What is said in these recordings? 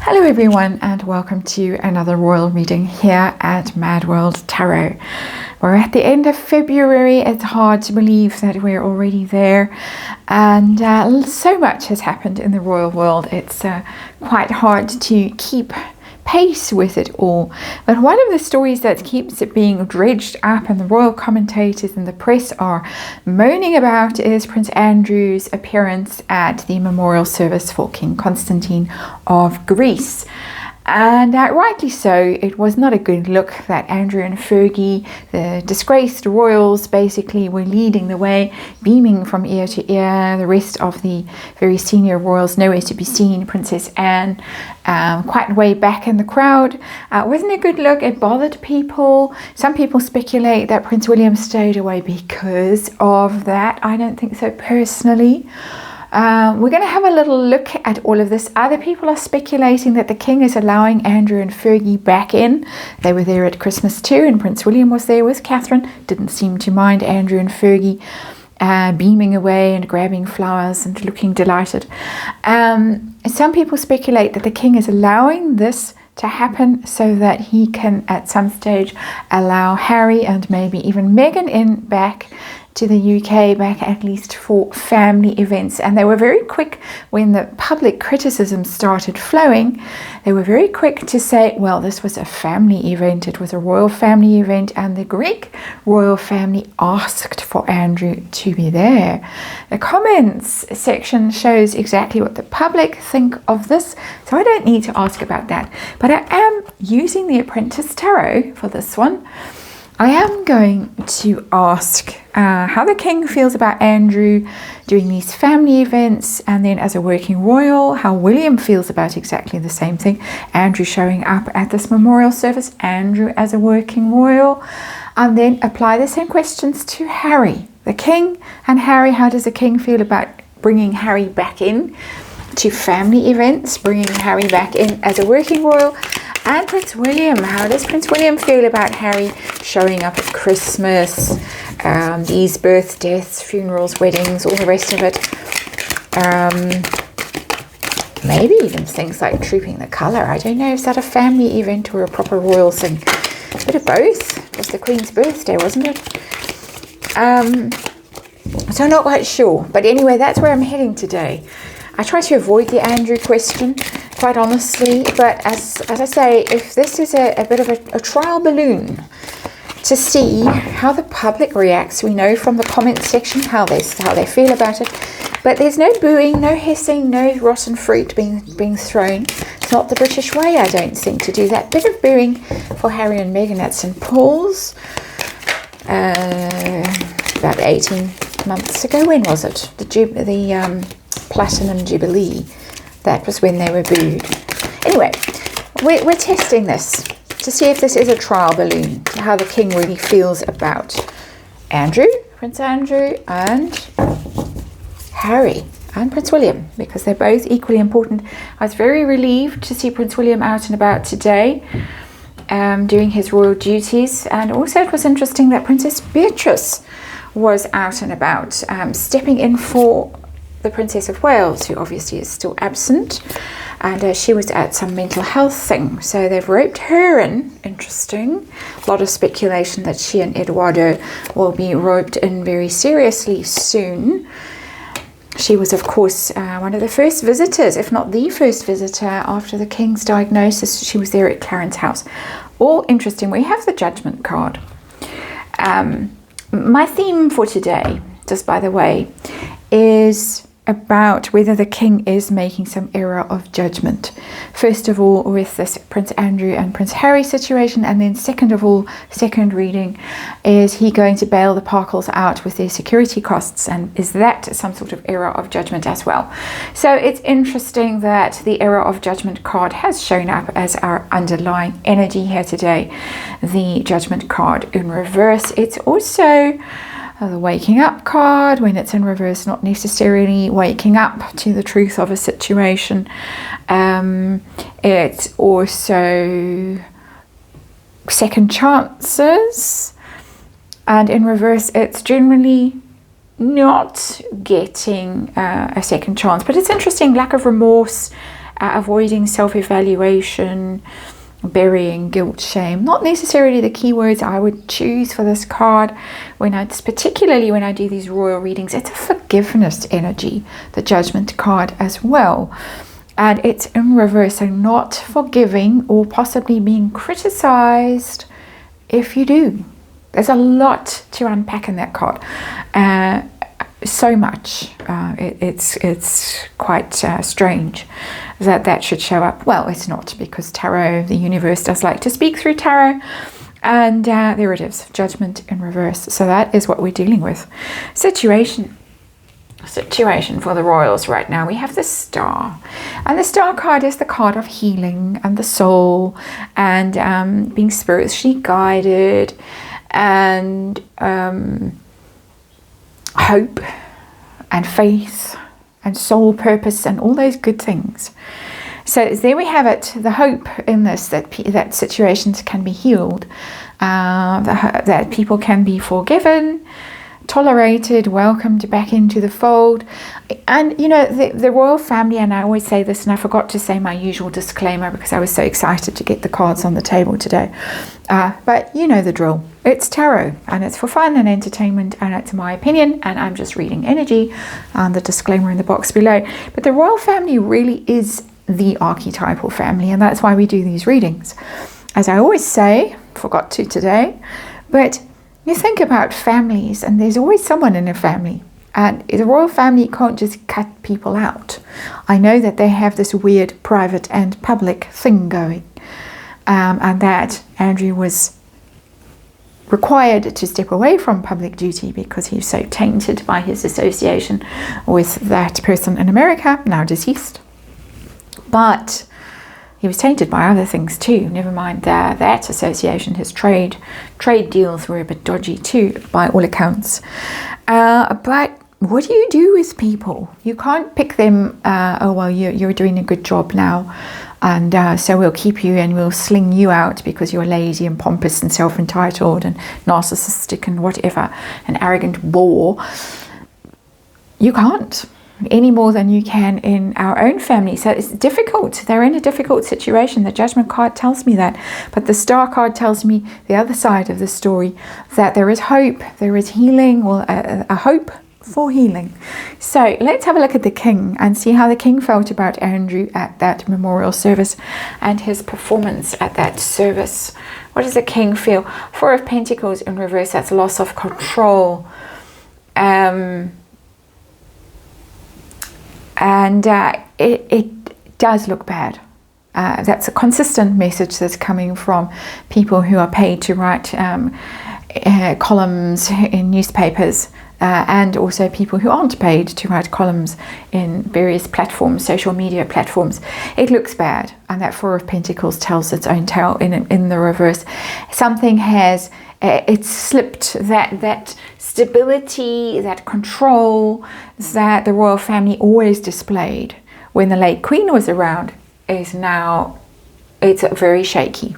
Hello everyone and welcome to another royal reading here at MadWorldTarot. We're at the end of February. It's hard to believe that we're already there, and so much has happened in the royal world. It's quite hard to keep pace with it all. But one of the stories that keeps it being dredged up and the royal commentators and the press are moaning about is Prince Andrew's appearance at the memorial service for King Constantine of Greece. And rightly so. It was not a good look that Andrew and Fergie, the disgraced royals, basically were leading the way, beaming from ear to ear. The rest of the very senior royals nowhere to be seen. Princess Anne quite way back in the crowd. Wasn't a good look. It bothered people. Some people speculate that Prince William stayed away because of that. I don't think so personally. We're going to have a little look at all of this. Other people are speculating that the king is allowing Andrew and Fergie back in. They were there at Christmas too, and Prince William was there with Catherine. Didn't seem to mind Andrew and Fergie beaming away and grabbing flowers and looking delighted. Some people speculate that the king is allowing this to happen so that he can at some stage allow Harry and maybe even Meghan in back to the UK, back at least for family events. And they were very quick when the public criticism started flowing. They were very quick to say, well, this was a family event. It was a royal family event, and the Greek royal family asked for Andrew to be there. The comments section shows exactly what the public think of this, so I don't need to ask about that. But I am using the Apprentice Tarot for this one. I am going to ask how the king feels about Andrew doing these family events, and then as a working royal, how William feels about exactly the same thing. Andrew showing up at this memorial service, Andrew as a working royal, and then apply the same questions to Harry. The king and Harry, how does the king feel about bringing Harry back in to family events, bringing Harry back in as a working royal? And Prince William, how does Prince William feel about Harry showing up at Christmas, these births, deaths, funerals, weddings, all the rest of it? Maybe even things like Trooping the Colour. I don't know, is that a family event or a proper royal thing? A bit of both. It was the Queen's birthday, wasn't it? So I'm not quite sure. But anyway, that's where I'm heading today. I try to avoid the Andrew question, quite honestly, but as I say, if this is a bit of a trial balloon to see how the public reacts, we know from the comment section how they feel about it, but there's no booing, no hissing, no rotten fruit being thrown. It's not the British way, I don't think, to do that. Bit of booing for Harry and Meghan at St. Paul's about 18 months ago. When was it? The Platinum Jubilee. That was when they were booed. Anyway, we're testing this to see if this is a trial balloon, how the king really feels about Andrew, Prince Andrew, and Harry and Prince William, because they're both equally important. I was very relieved to see Prince William out and about today, doing his royal duties, and also it was interesting that Princess Beatrice was out and about, stepping in for the Princess of Wales, who obviously is still absent, and she was at some mental health thing, so they've roped her in. Interesting. A lot of speculation that she and Eduardo will be roped in very seriously soon. She was, of course, one of the first visitors, if not the first visitor, after the king's diagnosis. She was there at Clarence House. All interesting. We have the Judgment card. My theme for today, just by the way, is about whether the king is making some error of judgment. First of all, with this Prince Andrew and Prince Harry situation, and then second of all, second reading, is he going to bail the Parkles out with their security costs, and is that some sort of error of judgment as well? So it's interesting that the error of judgment card has shown up as our underlying energy here today. The Judgment card in reverse. It's also the waking up card. When it's in reverse, not necessarily waking up to the truth of a situation. It's also second chances, and in reverse it's generally not getting a second chance. But it's interesting, lack of remorse avoiding self-evaluation, burying guilt, shame. Not necessarily the keywords I would choose for this card, particularly when I do these royal readings. It's a forgiveness energy, the Judgment card as well. And it's in reverse, so not forgiving or possibly being criticized if you do. There's a lot to unpack in that card. So much. It's quite strange that should show up. Well, it's not, because tarot, the universe does like to speak through tarot. And there it is, Judgment in reverse. So that is what we're dealing with. Situation for the royals right now. We have the Star, and the Star card is the card of healing and the soul, and being spiritually guided, and hope and faith and soul purpose and all those good things. So there we have it, the hope in this, that situations can be healed, that people can be forgiven, tolerated, welcomed back into the fold. And you know, the royal family, and I always say this, and I forgot to say my usual disclaimer because I was so excited to get the cards on the table today, but you know the drill. It's tarot, and it's for fun and entertainment, and it's my opinion, and I'm just reading energy, the disclaimer in the box below. But the royal family really is the archetypal family, and that's why we do these readings. As I always say, forgot to today, but you think about families, and there's always someone in a family. And the royal family can't just cut people out. I know that they have this weird private and public thing going. And that Andrew was required to step away from public duty because he's so tainted by his association with that person in America, now deceased. But he was tainted by other things too. Never mind that association. His trade deals were a bit dodgy too, by all accounts. But what do you do with people? You can't pick them. Oh well, you're doing a good job now, and so we'll keep you and we'll sling you out because you're lazy and pompous and self-entitled and narcissistic and whatever, an arrogant bore. You can't, any more than you can in our own family. So it's difficult. They're in a difficult situation. The Judgment card tells me that, but the Star card tells me the other side of the story, that there is hope, there is healing, or a hope for healing. So let's have a look at the King and see how the King felt about Andrew at that memorial service and his performance at that service. What does the King feel? Four of Pentacles in reverse, that's loss of control. It does look bad. That's a consistent message that's coming from people who are paid to write columns in newspapers, and also people who aren't paid to write columns in various platforms, social media platforms. It looks bad, and that Four of Pentacles tells its own tale in the reverse. Something has it's slipped, that stability, that control that the royal family always displayed when the late Queen was around is now, it's very shaky.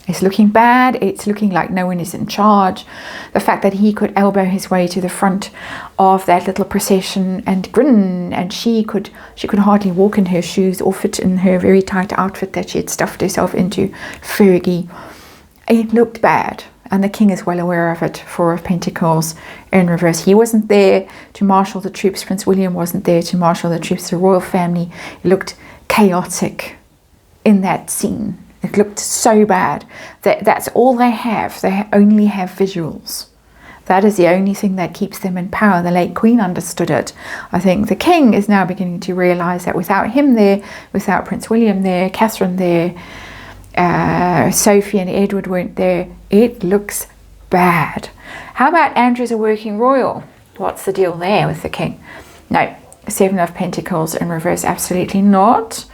It's looking bad. It's looking like no one is in charge. The fact that he could elbow his way to the front of that little procession and grin, and she could hardly walk in her shoes or fit in her very tight outfit that she had stuffed herself into, Fergie. It looked bad, and the King is well aware of it. Four of Pentacles in reverse. He wasn't there to marshal the troops. Prince William wasn't there to marshal the troops. The royal family looked chaotic in that scene. It looked so bad. That's all they have. They only have visuals. That is the only thing that keeps them in power. The late Queen understood it. I think the King is now beginning to realise that without him there, without Prince William there, Catherine there, Sophie and Edward weren't there, it looks bad. How about Andrew's a working royal? What's the deal there with the King? No. Seven of Pentacles in reverse, absolutely not.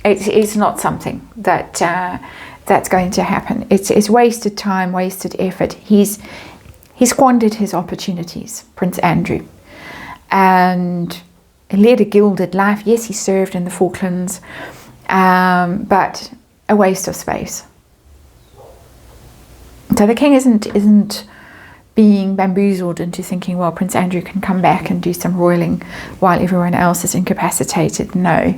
It's not something that's going to happen. It's wasted time, wasted effort. He squandered his opportunities, Prince Andrew, and led a gilded life. Yes, he served in the Falklands, but a waste of space. So the King isn't being bamboozled into thinking, well, Prince Andrew can come back and do some roiling while everyone else is incapacitated. No,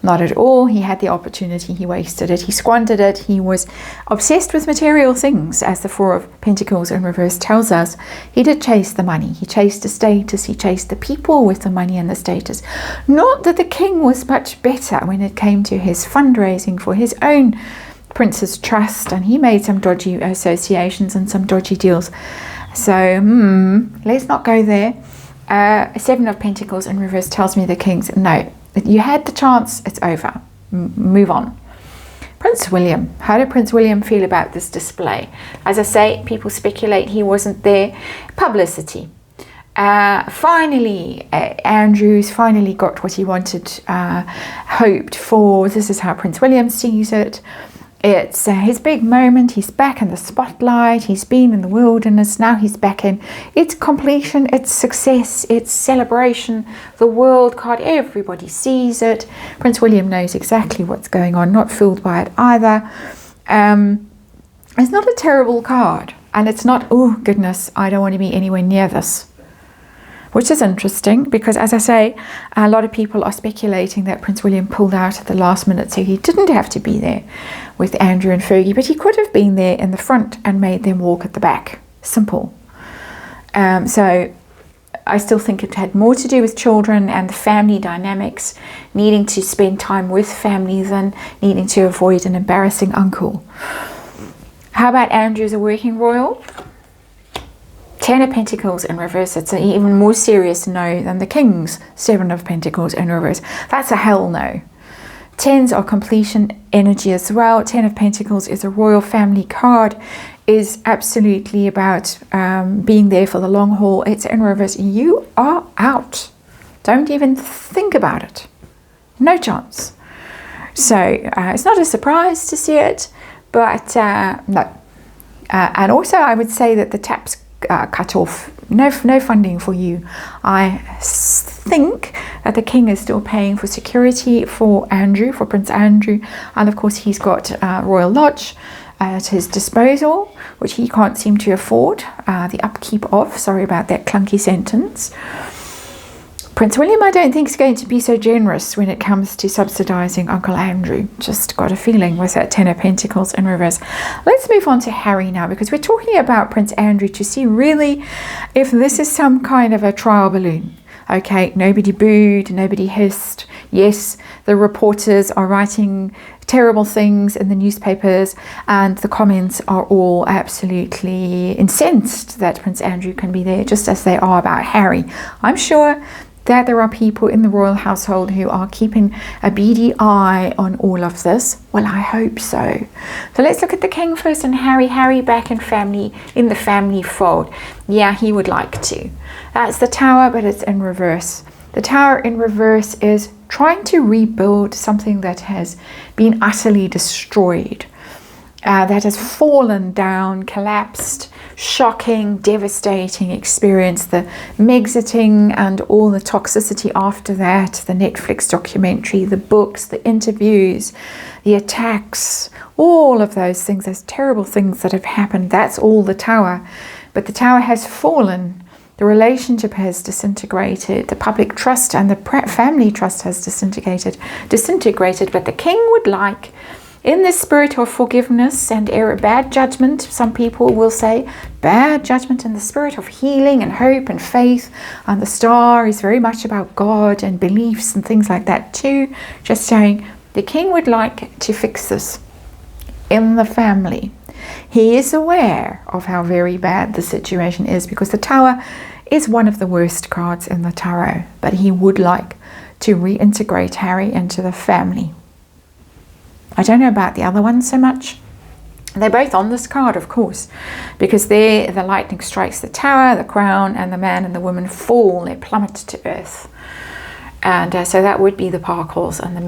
not at all. He had the opportunity, he wasted it, he squandered it. He was obsessed with material things, as the Four of Pentacles in reverse tells us. He did chase the money, he chased the status, he chased the people with the money and the status. Not that the king was much better when it came to his fundraising for his own Prince's Trust, and he made some dodgy associations and some dodgy deals. So let's not go there. Seven of Pentacles in reverse tells me the king's no. You had the chance, it's over. Move on. Prince William. How did Prince William feel about this display? As I say, people speculate he wasn't there. Publicity. Finally, Andrew's finally got what he wanted, hoped for. This is how Prince William sees it. It's his big moment. He's back in the spotlight. He's been in the wilderness. Now he's back in. It's completion. It's success. It's celebration. The world card. Everybody sees it. Prince William knows exactly what's going on. Not fooled by it either. It's not a terrible card. And it's not, oh goodness, I don't want to be anywhere near this. Which is interesting because, as I say, a lot of people are speculating that Prince William pulled out at the last minute, so he didn't have to be there with Andrew and Fergie, but he could have been there in the front and made them walk at the back. Simple. So I still think it had more to do with children and the family dynamics, needing to spend time with family than needing to avoid an embarrassing uncle. How about Andrew as a working royal? Ten of Pentacles in reverse. It's an even more serious no than the King's Seven of Pentacles in reverse. That's a hell no. Tens are completion energy as well. Ten of Pentacles is a royal family card. Is absolutely about being there for the long haul. It's in reverse. You are out. Don't even think about it. No chance. So it's not a surprise to see it, but no. And also I would say that the taps cut off. No funding for you. I think that the king is still paying for security for Andrew, for Prince Andrew, and of course he's got Royal Lodge at his disposal, which he can't seem to afford the upkeep of. Sorry about that clunky sentence. Prince William, I don't think, is going to be so generous when it comes to subsidizing Uncle Andrew. Just got a feeling with that Ten of Pentacles in reverse. Let's move on to Harry now, because we're talking about Prince Andrew to see really if this is some kind of a trial balloon. Okay, nobody booed, nobody hissed. Yes, the reporters are writing terrible things in the newspapers, and the comments are all absolutely incensed that Prince Andrew can be there, just as they are about Harry. I'm sure that there are people in the royal household who are keeping a beady eye on all of this. Well, I hope so. So let's look at the king first and Harry. Harry back in the family fold. Yeah, he would like to. That's the tower, but it's in reverse. The tower in reverse is trying to rebuild something that has been utterly destroyed, that has fallen down, collapsed. Shocking, devastating experience, the Mexiting and all the toxicity after that, the Netflix documentary, the books, the interviews, the attacks, all of those things, those terrible things that have happened. That's all the tower. But the tower has fallen. The relationship has disintegrated. The public trust and the family trust has disintegrated. But the king would like, in the spirit of forgiveness and bad judgment, some people will say, bad judgment in the spirit of healing and hope and faith. And the star is very much about God and beliefs and things like that too. Just saying, the king would like to fix this in the family. He is aware of how very bad the situation is, because the tower is one of the worst cards in the tarot. But he would like to reintegrate Harry into the family. I don't know about the other ones so much. They're both on this card, of course, because there the lightning strikes the tower, the crown, and the man and the woman fall. They plummet to earth. And so that would be the Parkles and the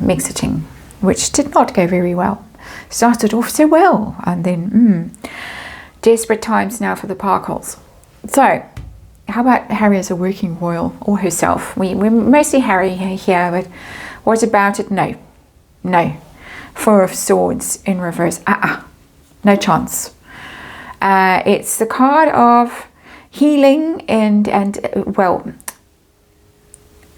Mexiting, which did not go very well. Started off so well, and then desperate times now for the Parkles. So how about Harry as a working royal, or herself? We're mostly Harry here, but what about it? No. Four of Swords in reverse. No chance. It's the card of healing and well,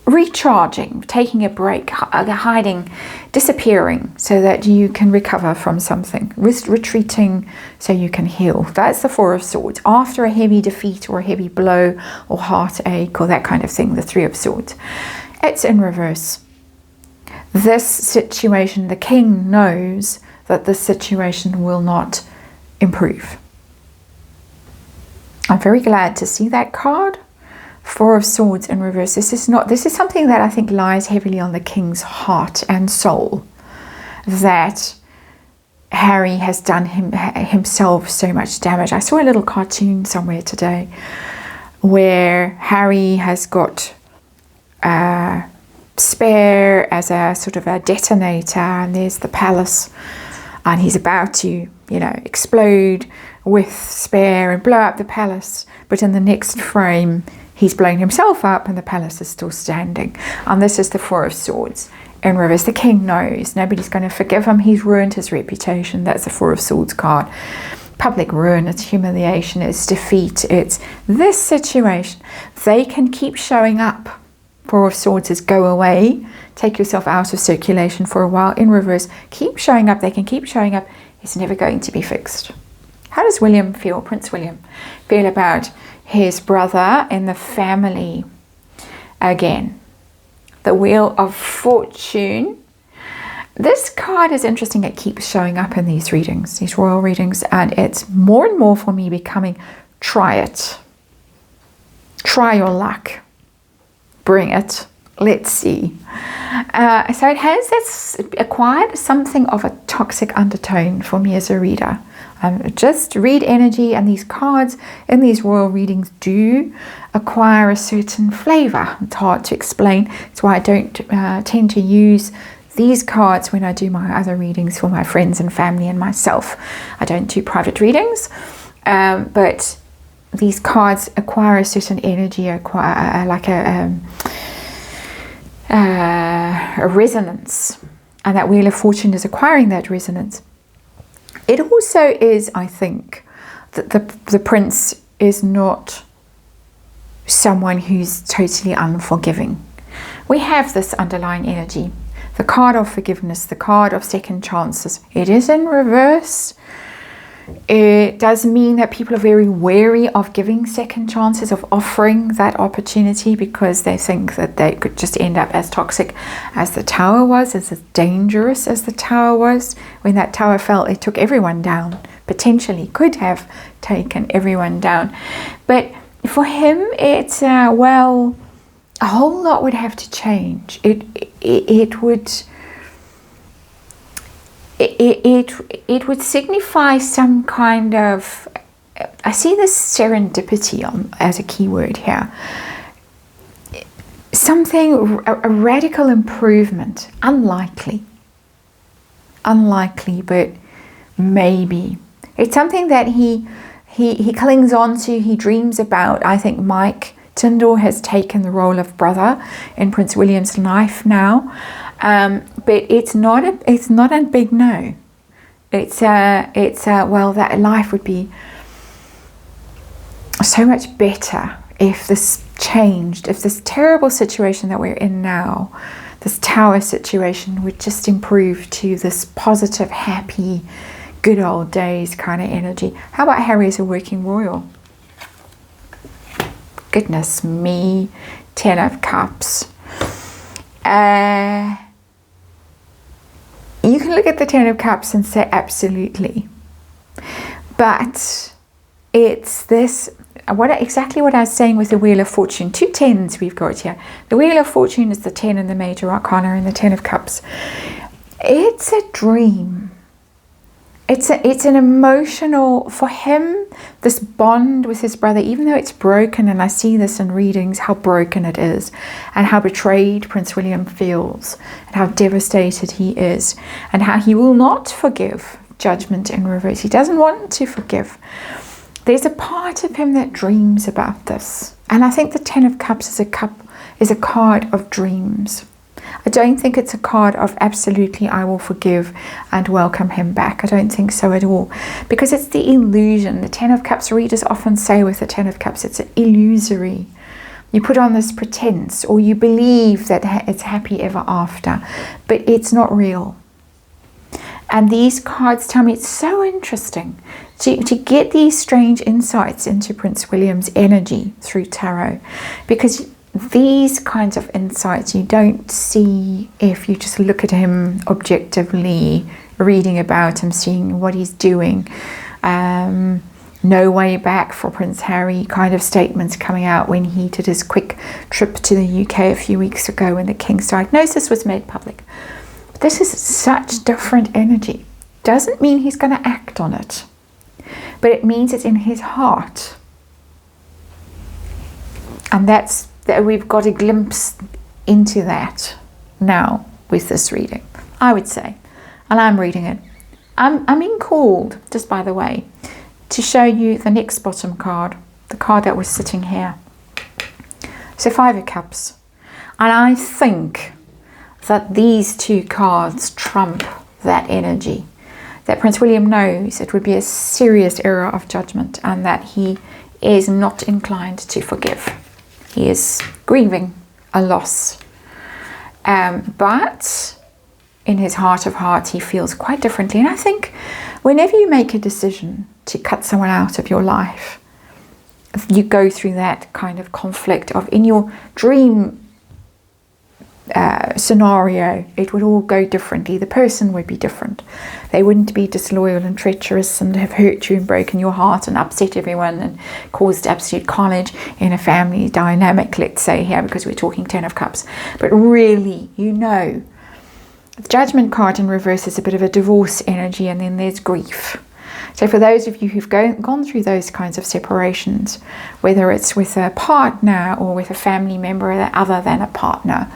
recharging, taking a break, hiding, disappearing so that you can recover from something, retreating so you can heal. That's the Four of Swords. After a heavy defeat or a heavy blow or heartache or that kind of thing, the Three of Swords. It's in reverse. This situation, the king knows that this situation will not improve. I'm very glad to see that card. Four of Swords in reverse. This is something that I think lies heavily on the king's heart and soul, that Harry has done himself so much damage. I saw a little cartoon somewhere today where Harry has got Spare as a sort of a detonator, and there's the palace, and he's about to, explode with Spare and blow up the palace, but in the next frame he's blown himself up and the palace is still standing. And this is the Four of Swords in reverse. The king knows nobody's going to forgive him. He's ruined his reputation. That's the Four of Swords card. Public ruin, it's humiliation, it's defeat, it's this situation. They can keep showing up. Four of Swords is go away, take yourself out of circulation for a while. In reverse, keep showing up. They can keep showing up. It's never going to be fixed. How does William feel, Prince William, feel about his brother in the family? Again, the Wheel of Fortune. This card is interesting. It keeps showing up in these readings, these royal readings, and it's more and more for me becoming, try it. Try your luck. Bring it. Let's see. So it has acquired something of a toxic undertone for me as a reader. Just read energy, and these cards in these royal readings do acquire a certain flavor. It's hard to explain. It's why I don't tend to use these cards when I do my other readings for my friends and family and myself. I don't do private readings, but these cards acquire a certain energy, acquire like a resonance, and that Wheel of Fortune is acquiring that resonance. It also is, I think, that the prince is not someone who's totally unforgiving. We have this underlying energy, the card of forgiveness, the card of second chances. It is in reverse. It does mean that people are very wary of giving second chances, of offering that opportunity, because they think that they could just end up as toxic as the tower was, as dangerous as the tower was. When that tower fell, it took everyone down, potentially could have taken everyone down. But for him, it's, well, a whole lot would have to change. It would signify some kind of, I see this serendipity as a key word here. Something, a radical improvement. Unlikely, but maybe. It's something that he clings on to, he dreams about. I think Mike Tyndall has taken the role of brother in Prince William's life now. But it's not a big no. It's well, that life would be so much better if this changed, if this terrible situation that we're in now, this tower situation, would just improve to this positive, happy, good old days kind of energy. How about Harry as a working royal? Goodness me, 10 of Cups. You can look at the 10 of Cups and say absolutely, but it's this, exactly what I was saying with the Wheel of Fortune. 2 10s we've got here. The Wheel of Fortune is the 10 in the major arcana, and the 10 of Cups. It's a dream. It's an emotional, for him, this bond with his brother, even though it's broken, and I see this in readings, how broken it is, and how betrayed Prince William feels, and how devastated he is, and how he will not forgive judgment in reverse. He doesn't want to forgive. There's a part of him that dreams about this. And I think the 10 of Cups is a card of dreams. I don't think it's a card of absolutely I will forgive and welcome him back. I don't think so at all, because it's the illusion. The Ten of Cups readers often say with the Ten of Cups, it's illusory. You put on this pretense, or you believe that it's happy ever after, but it's not real. And these cards tell me it's so interesting to get these strange insights into Prince William's energy through tarot, because these kinds of insights you don't see if you just look at him objectively, reading about him, seeing what he's doing. No way back for Prince Harry kind of statements coming out when he did his quick trip to the UK a few weeks ago when the King's diagnosis was made public. But this is such different energy. Doesn't mean he's going to act on it, but it means it's in his heart. And that we've got a glimpse into that now with this reading, I would say. And I'm reading it. I'm being called, just by the way, to show you the next bottom card, the card that was sitting here. So 5 of Cups. And I think that these two cards trump that energy. That Prince William knows it would be a serious error of judgment, and that he is not inclined to forgive. He is grieving a loss. But in his heart of hearts, he feels quite differently. And I think whenever you make a decision to cut someone out of your life, you go through that kind of conflict of, in your dream scenario, it would all go differently. The person would be different. They wouldn't be disloyal and treacherous and have hurt you and broken your heart and upset everyone and caused absolute carnage in a family dynamic, let's say here, because we're talking 10 of Cups. But really, you know, the Judgment card in reverse is a bit of a divorce energy, and then there's grief. So for those of you who've gone through those kinds of separations, whether it's with a partner or with a family member other than a partner,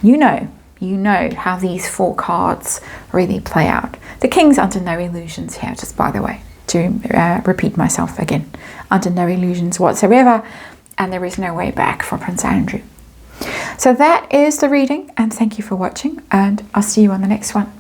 you know how these 4 cards really play out. The King's under no illusions here, just by the way, to repeat myself again. Under no illusions whatsoever, and there is no way back for Prince Andrew. So that is the reading, and thank you for watching, and I'll see you on the next one.